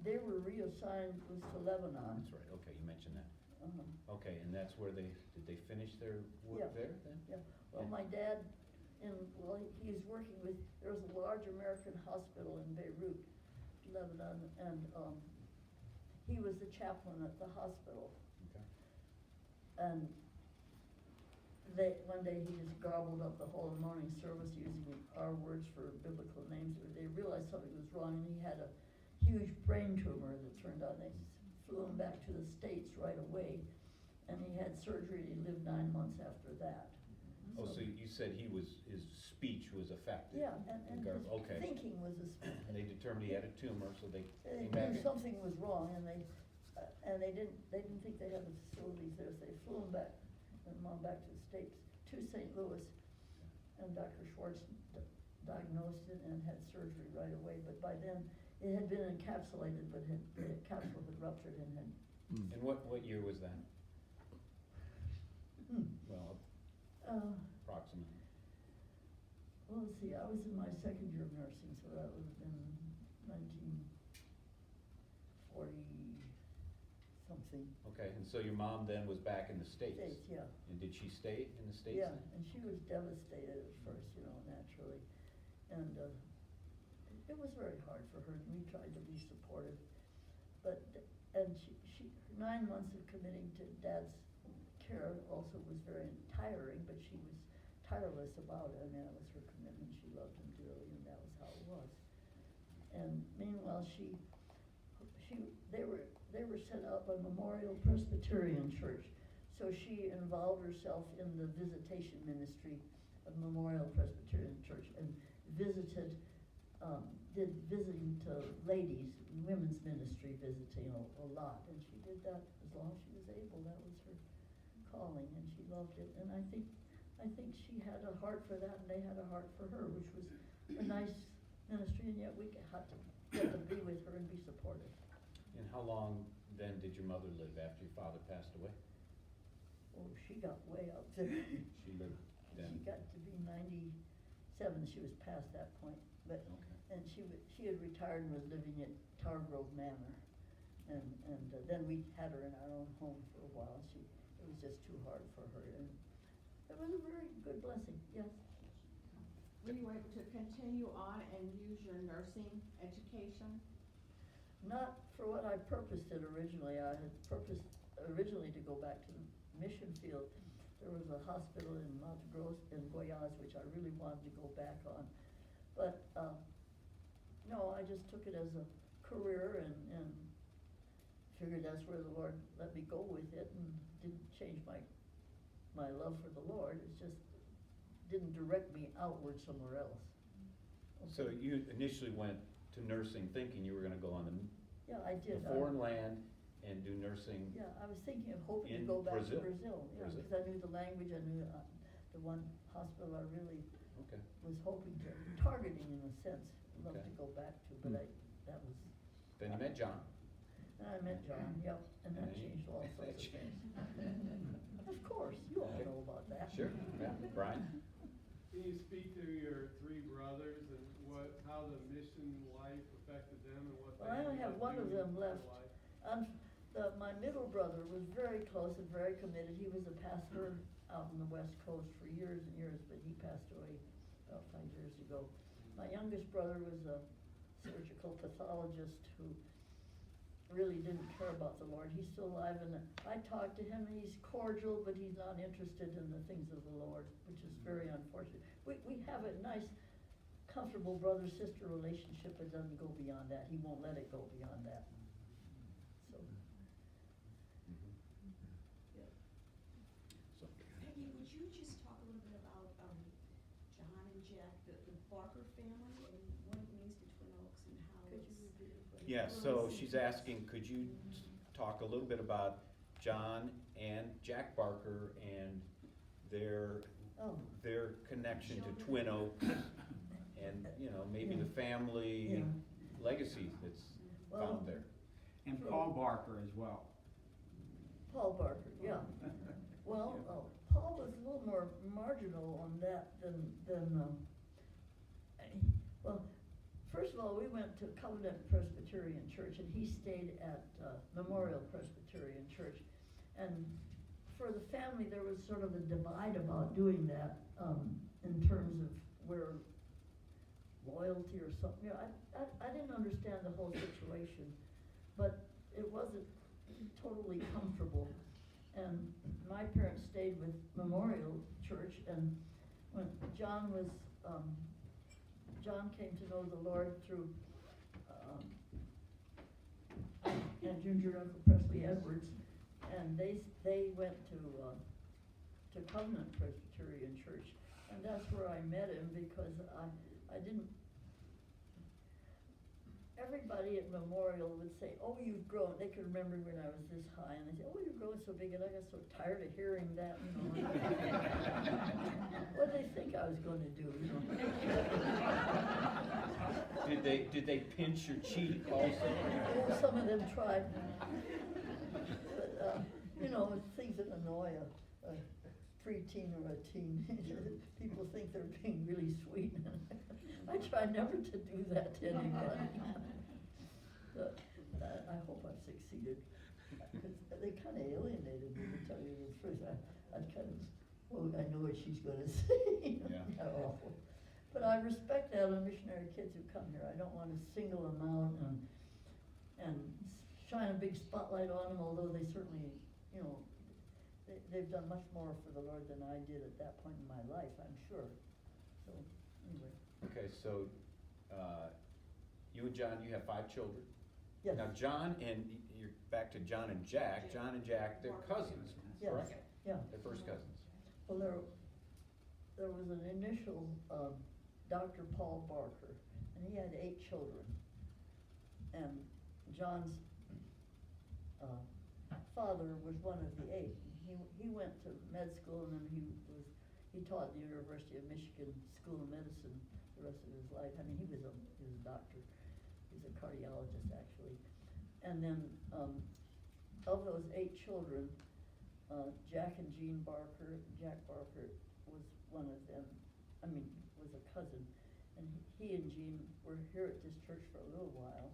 they were reassigned to Lebanon. That's right, okay, you mentioned that. Uh-huh. Okay, and that's where did they finish their work Yeah. there then? Yeah, well, And- my dad, he's working with, there was a large American hospital in Beirut, Lebanon, and he was the chaplain at the hospital. Okay. And one day he just gobbled up the whole morning service using our words for biblical names. They realized something was wrong, and he had a huge brain tumor that turned out. They flew him back to the States right away, and he had surgery, and he lived 9 months after that. Oh, so you said his speech was affected? Yeah, and his Okay. thinking was And they determined he had a tumor, so they they came back. knew something was wrong, and they didn't think they had the facilities there, so they flew him back, and Mom back to the States, to St. Louis, and Dr. Schwartz diagnosed it and had surgery right away. But by then, it had been encapsulated, but the capsule had ruptured and had. And what year was that? Well, approximately. Well, let's see, I was in my second year of nursing, so that would have been 1940-something. Okay, and so your mom then was back in the States? States, yeah. And did she stay in the States? Yeah, then? and she was devastated at first, naturally. And it was very hard for her, and we tried to be supportive. But, and her 9 months of committing to Dad's care also was very tiring, but she was tireless about it. I mean, that was her commitment. She loved him dearly, and that was how it was. And meanwhile, they were set up a Memorial Presbyterian Church. So she involved herself in the visitation ministry of Memorial Presbyterian Church and did visiting to ladies, women's ministry visiting a lot. And she did that as long as she was able. That was her calling, and she loved it. And I think she had a heart for that, and they had a heart for her, which was a nice ministry, and yet we had to get to be with her and be supportive. And how long then did your mother live after your father passed away? Oh, she got way up there. She lived then? She got to be 97, she was past that point, but, Okay. and she had retired and was living at Tower Grove Manor. And then we had her in our own home for a while. It was just too hard for her, and it was a very good blessing, yes. Were you able to continue on and use your nursing education? Not for what I purposed it originally. I had purposed originally to go back to the mission field. There was a hospital in Mato Grosso, in Goiás, which I really wanted to go back on. But, no, I just took it as a career and figured that's where the Lord let me go with it, and didn't change my love for the Lord. It's just didn't direct me outward somewhere else. So you initially went to nursing thinking you were gonna go on Yeah, I the did. foreign land and do nursing. Yeah, I was thinking of hoping to In go back Brazil? to Brazil, yeah, Brazil. because I knew the language, I knew the one hospital I really Okay. was hoping to, targeting in a sense, love Okay. to go back to, but that was, Then you met John. and I met John, yep, and that And then you- changed all that sorts of things. changed. Of course, you all Okay. know about that. Sure, yeah, Brian? Can you speak to your three brothers and how the mission life affected them and what they Well, I only ended have up one of doing them in their left. life? My middle brother was very close and very committed. He was a pastor out on the West Coast for years and years, but he passed away about 5 years ago. My youngest brother was a surgical pathologist who really didn't care about the Lord. He's still alive, and I talk to him, and he's cordial, but he's not interested in the things of the Lord, which is very unfortunate. We have a nice, comfortable brother-sister relationship, but doesn't go beyond that. He won't let it go beyond that. So, Peggy, would you just talk a little bit about John and Jack, the Barker family, and what it means to Twin Oaks and how could it's... you repeat it, please? Yeah, so she's asking, could you talk a little bit about John and Jack Barker and their Oh, connection to Twin Oaks and, you know, maybe the family Yeah. legacy that's Well- found there. And Paul Barker as well. Paul Barker, yeah. Well, Paul was a little more marginal on that well, first of all, we went to Covenant Presbyterian Church, and he stayed at Memorial Presbyterian Church. And for the family, there was sort of a divide about doing that, in terms of where loyalty or something. You know, I didn't understand the whole situation, but it wasn't totally comfortable. And my parents stayed with Memorial Church, and when John came to know the Lord through, and Ginger Uncle Presley Edwards, and they went to Covenant Presbyterian Church, and that's where I met him, because I didn't. Everybody at Memorial would say, "Oh, you've grown." They could remember when I was this high, and they say, "Oh, you've grown so big," and I got so tired of hearing that. You know, what did they think I was going to do? You know? Did they pinch your cheek also? Oh, some of them tried. But, you know, things that annoy a preteen or a teen. People think they're being really sweet. I try never to do that to anybody. I hope I've succeeded. Because they kind of alienated me, to tell you the truth. I'd kind of, well, I know what she's going to say. Yeah. How awful. But I respect that on missionary kids who come here. I don't want to single them out and shine a big spotlight on them, although they certainly, you know, they've done much more for the Lord than I did at that point in my life, I'm sure. So, anyway. Okay, so, you and John, you have 5 children? Yes. Now, John and, you're back to John and Jack, they're cousins, Yes. correct? Yeah. They're first cousins. Well, there was an initial, Dr. Paul Barker, and he had 8 children. And John's father was one of the 8. He went to med school, and then he taught at the University of Michigan School of Medicine the rest of his life. I mean, he was a doctor. He was a cardiologist, actually. And then of those 8 children, Jack and Jean Barker, Jack Barker was one of them. I mean, was a cousin. And he and Jean were here at this church for a little while.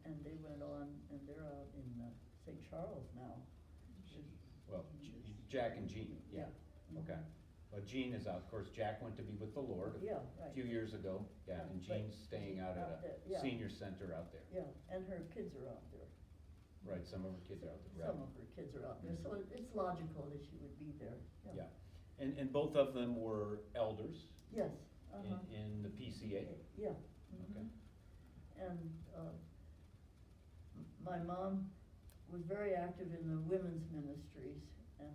And they went on, and they're out in St. Charles now. Well, Jack and Jean, yeah, okay. Well, Jean is out, of course, Jack went to be with the Lord Yeah, a right. few years ago, yeah, and Right. Jean's staying out Out at there, a yeah. senior center out there. Yeah, and her kids are out there. Right, some of her kids are out there, Some right? of her kids are out there, so it's logical that she would be there, Yeah, and both of them were elders Yes, uh-huh. in the PCA? Yeah. Okay. And, my mom was very active in the women's ministries and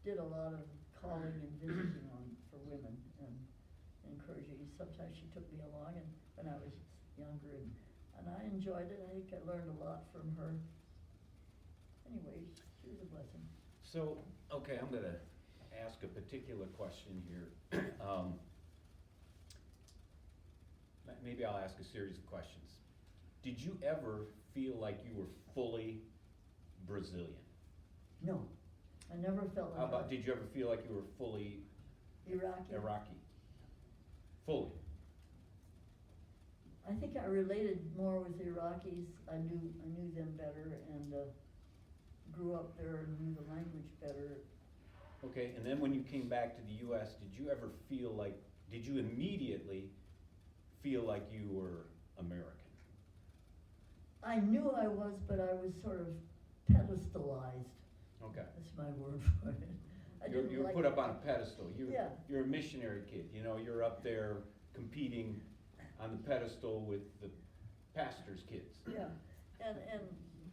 did a lot of calling and visiting for women. encouraging. Sometimes she took me along and when I was younger, and I enjoyed it. I think I learned a lot from her. Anyway, she was a blessing. So, okay, I'm gonna ask a particular question here. Maybe I'll ask a series of questions. Did you ever feel like you were fully Brazilian? No, I never felt like How about, did you ever feel like you were fully Iraqi. Fully? I think I related more with the Iraqis. I knew them better and grew up there and knew the language better. Okay, and then when you came back to the US, did you ever feel like, did you immediately feel like you were American? I knew I was, but I was sort of pedestalized. Okay. That's my word for it. You were put up on a pedestal. Yeah. You're a missionary kid, you know, you're up there competing on the pedestal with the pastor's kids. Yeah, and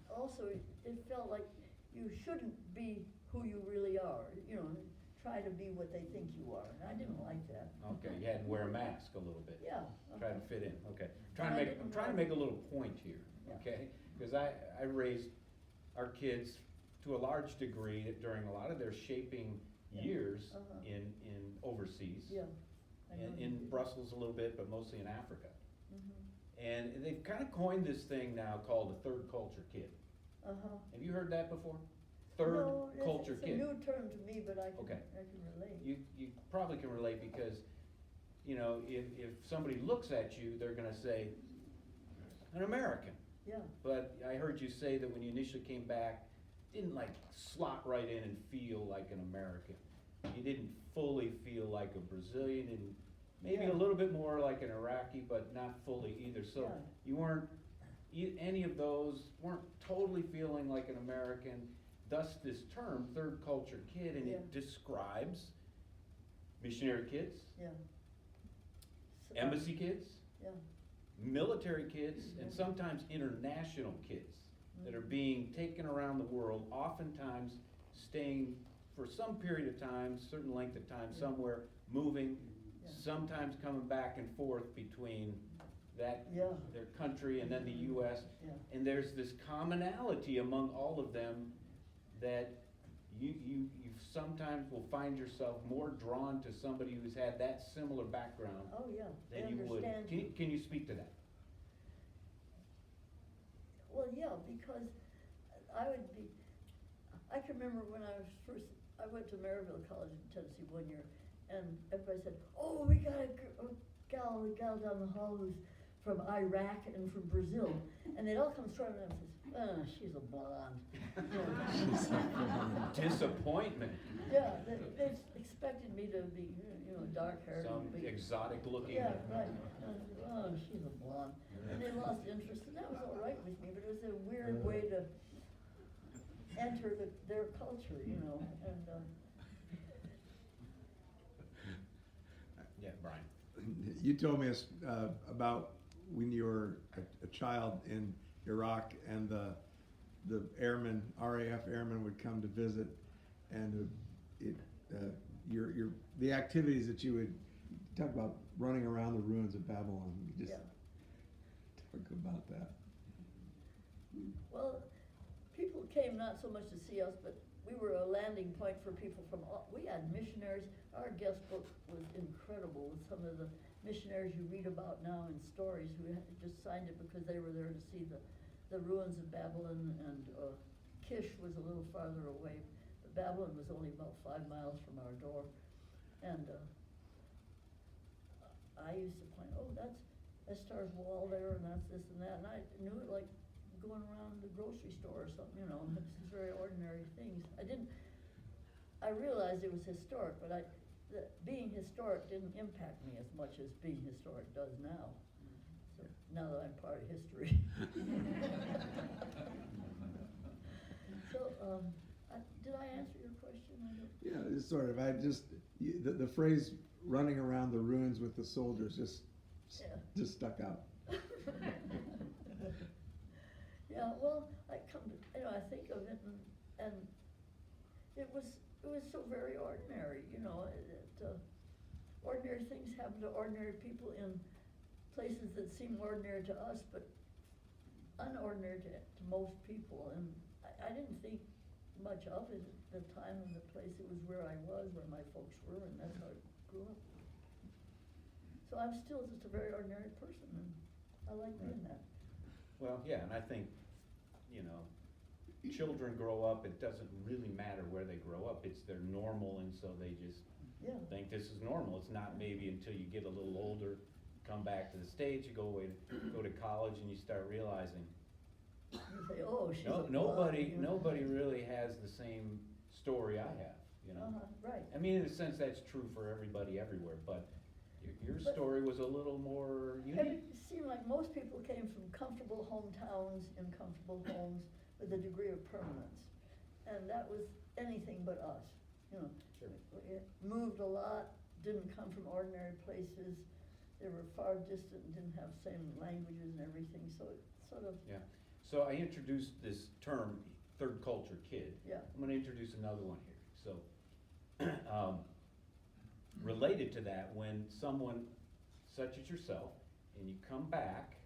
also it felt like you shouldn't be who you really are, you know, try to be what they think you are, and I didn't like that. Okay, you had to wear a mask a little bit. Yeah. Try to fit in, okay. I I'm trying to make a little point here, Yeah. okay? Because I raised our kids to a large degree during a lot of their shaping years in overseas. Yeah. I know you In did. Brussels a little bit, but mostly in Africa. Mhm. And they've kind of coined this thing now called the third culture kid. Uh-huh. Have you heard that before? Third No, culture it's kid. a new term to me, but I can Okay. relate. You probably can relate because, you know, if somebody looks at you, they're gonna say, an American. Yeah. But I heard you say that when you initially came back, didn't like slot right in and feel like an American. You didn't fully feel like a Brazilian and maybe Yeah. a little bit more like an Iraqi, but not fully either. So Yeah. you weren't, any of those weren't totally feeling like an American. Thus this term, third culture kid, and Yeah. it describes missionary kids, Yeah. So, embassy kids, Yeah. military kids, and sometimes international kids that are being taken around the world, oftentimes staying for some period of time, certain length of time, Yeah. somewhere, moving, Yeah. sometimes coming back and forth between that, Yeah. their country and then the US. Yeah. And there's this commonality among all of them that you sometimes will find yourself more drawn to somebody who's had that similar background Oh, yeah. They than you would. understand Can you speak to that? Well, yeah, because I can remember when I went to Maryville College in Tennessee one year, and everybody said, oh, we got a gal down the hall who's from Iraq and from Brazil, and they'd all come strolling up and says, she's a blonde. Disappointment. Yeah, they expected me to be, dark haired. Some exotic looking. Yeah, right. She's a blonde. And they lost interest, and that was all right with me, but it was a weird way to enter their culture, and, Yeah, Brian. You told me about when you were a child in Iraq and the airmen, RAF airmen would come to visit, and the activities that you would talk about running around the ruins of Babylon. You just talk about that. well, people came not so much to see us, but we were a landing point for people from we had missionaries. Our guest book was incredible with some of the missionaries you read about now in stories who just signed it because they were there to see the ruins of Babylon, and Kish was a little farther away. But Babylon was only about 5 miles from our door, and I used to point, oh, that's Estar's wall there, and that's this and that, and I knew it like going around the grocery store or something, it's very ordinary things. I realized it was historic, but being historic didn't impact me as much as being historic does now. So now that I'm part of history. So, did I answer your question? Yeah, it's sort of. The phrase "running around the ruins with the soldiers" just stuck out. Yeah, well, I think of it, and it was so very ordinary, ordinary things happen to ordinary people in places that seem ordinary to us, but unordinary to most people. And I didn't think much of it at the time and the place. It was where I was, where my folks were, and that's how I grew up. So I'm still just a very ordinary person, and I like being that. Well, yeah, and I think, you know, children grow up, it doesn't really matter where they grow up, it's their normal, and so they just Yeah. think this is normal. It's not maybe until you get a little older, come back to the States, you go to college, and you start realizing, You say, oh, she's a blonde, nobody you know. really has the same story I have, you know? Right. I mean, in a sense, that's true for everybody everywhere, but your But- story was a little more It unique. seemed like most people came from comfortable hometowns and comfortable homes with a degree of permanence. And that was anything but us, you know. Sure. We moved a lot, didn't come from ordinary places. They were far distant and didn't have the same languages and everything, so it sort of, Yeah, so I introduced this term, third culture kid. yeah. I'm gonna introduce another one here. So, related to that, when someone such as yourself, and you come back,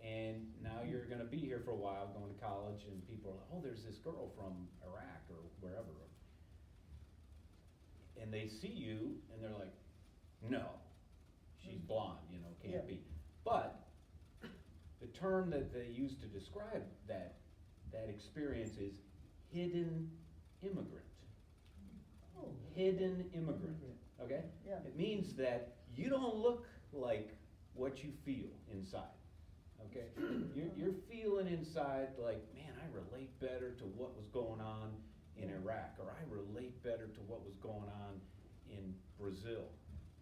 and now you're gonna be here for a while, going to college, and people are like, oh, there's this girl from Iraq or wherever. And they see you, and they're like, no, she's blonde, you know, Yeah. can't be. But, the term that they use to describe that experience is hidden immigrant. Oh, Hidden immigrant, okay? Yeah. It means that you don't look like what you feel inside, okay? You're feeling inside like, man, I relate better to what was going on in Iraq, or I relate better to what was going on in Brazil.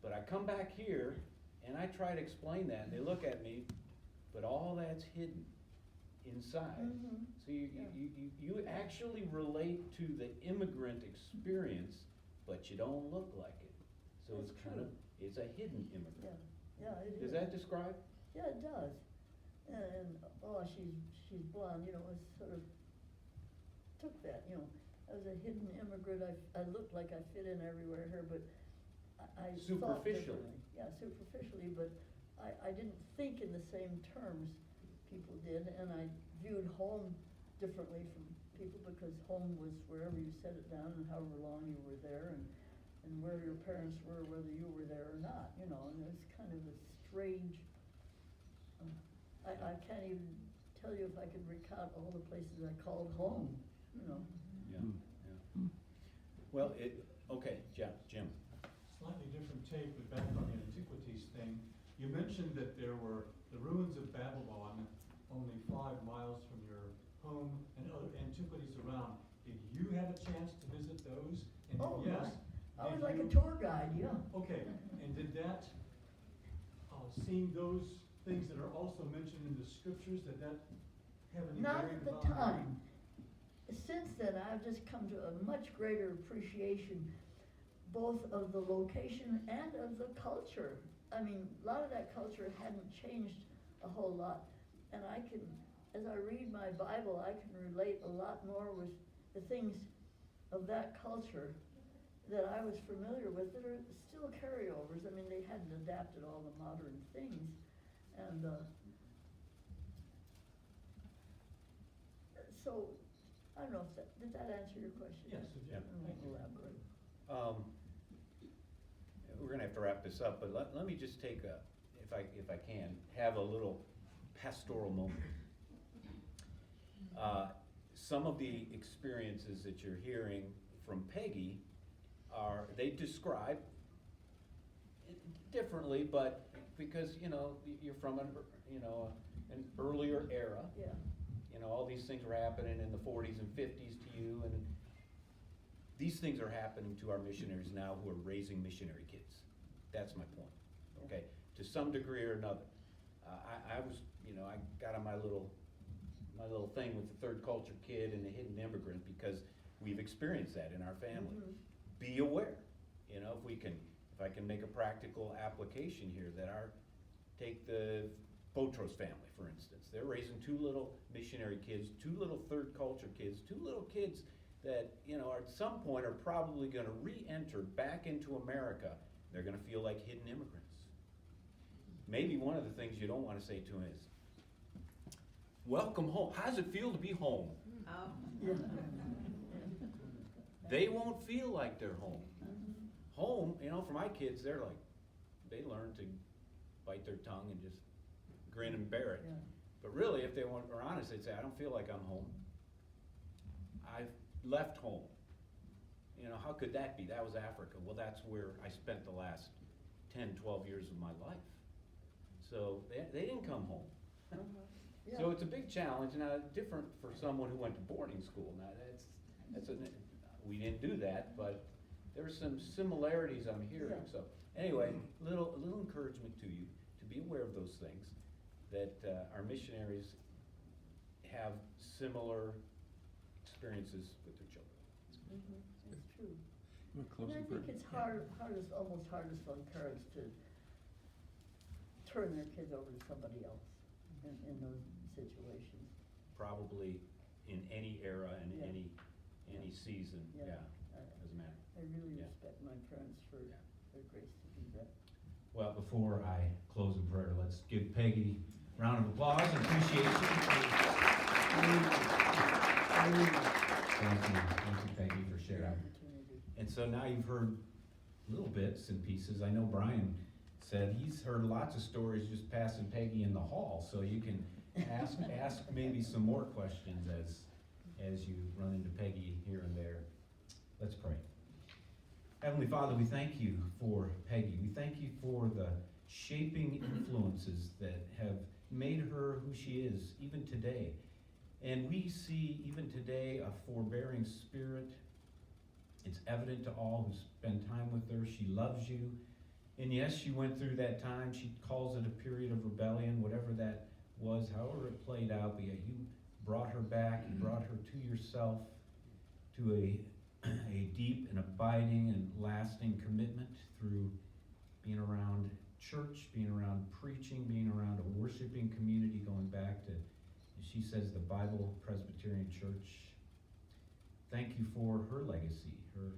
But I come back here, and I try to explain that, and they look at me, but all that's hidden inside. Mhm. So you actually relate to the immigrant experience, but you don't look like it. So That's it's kind of, true. it's a hidden immigrant. Yeah, it is. Does that describe? Yeah, it does. And, oh, she's blonde, you know, it sort of took that, you know. As a hidden immigrant, I looked like I fit in everywhere here, but I thought Superficially. differently. Yeah, superficially, but I didn't think in the same terms people did, and I viewed home differently from people, because home was wherever you set it down and however long you were there, and where your parents were, whether you were there or not, you know, and it's kind of a strange, I can't even tell you if I could recount all the places I called home, you know. Yeah, yeah. Well, okay, Jim. Slightly different take, but back on the antiquities thing. You mentioned that there were the ruins of Babylon only 5 miles from your home and other antiquities around. Did you have a chance to visit those? And Oh, if yes, I was did like a you- tour guide, yeah. Okay, and did that, seeing those things that are also mentioned in the scriptures, did that have any Not bearing at the upon your- time. Since then, I've just come to a much greater appreciation both of the location and of the culture. I mean, a lot of that culture hadn't changed a whole lot. And I can, as I read my Bible, I can relate a lot more with the things of that culture that I was familiar with that are still carryovers. I mean, they hadn't adapted all the modern things. And so, I don't know if that, did that answer your question? Yes, it did. Yeah. I won't elaborate. We're gonna have to wrap this up, but let me just take if I can, have a little pastoral moment. Some of the experiences that you're hearing from Peggy they describe it differently, but because, you know, you're from an earlier era. Yeah. You know, all these things were happening in the 40s and 50s to you, and these things are happening to our missionaries now who are raising missionary kids. That's my point, okay? To some degree or another. I was, you know, I got on my little thing with the third culture kid and the hidden immigrant because we've experienced that in our family. Mhm. Be aware, you know, if I can make a practical application here take the Botros family, for instance. They're raising 2 little missionary kids, 2 little third culture kids, 2 little kids that, you know, at some point are probably gonna re-enter back into America They're gonna feel like hidden immigrants. Maybe one of the things you don't wanna say to them is, welcome home. How does it feel to be home? Yeah. They won't feel like they're home. Home, for my kids, they're like, they learn to bite their tongue and just grin and bear it. Yeah. But really, if they were honest, they'd say, I don't feel like I'm home. I've left home. How could that be? That was Africa. Well, that's where I spent the last 10, 12 years of my life. So they didn't come home. Yeah. So it's a big challenge, now different for someone who went to boarding school. Now we didn't do that, but there's some similarities I'm hearing. Yeah. So anyway, a little encouragement to you to be aware of those things, that our missionaries have similar experiences with their children. It's true. We'll close And I in prayer. think it's almost hardest on parents to turn their kids over to somebody else in those situations. Probably in any era and Yeah. any season, Yeah. doesn't matter. I really Yeah. respect my parents for Yeah. their grace to do that. Well, before I close in prayer, let's give Peggy a round of applause and appreciation. Thank you, Peggy, for The sharing. opportunity. And so now you've heard little bits and pieces. I know Brian said he's heard lots of stories just passing Peggy in the hall, so you can ask maybe some more questions as you run into Peggy here and there. Let's pray. Heavenly Father, we thank you for Peggy. We thank you for the shaping influences that have made her who she is, even today. And we see even today a forbearing spirit. It's evident to all who spend time with her. She loves you. And yes, she went through that time. She calls it a period of rebellion, whatever that was, however it played out. But yet you brought her back. You brought her to yourself, to a deep and abiding and lasting commitment through being around church, being around preaching, being around a worshiping community, going back to, as she says, the Bible Presbyterian Church. Thank you for her legacy, her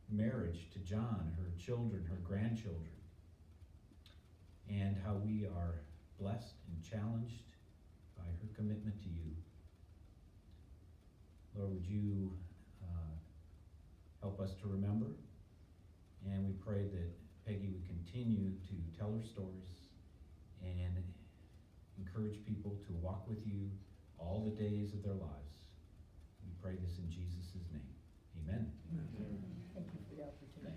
marriage to John, her children, her grandchildren, and how we are blessed and challenged by her commitment to you. Lord, would you help us to remember? And we pray that Peggy would continue to tell her stories and encourage people to walk with you all the days of their lives. We pray this in Jesus' name. Amen. Thank you for the opportunity.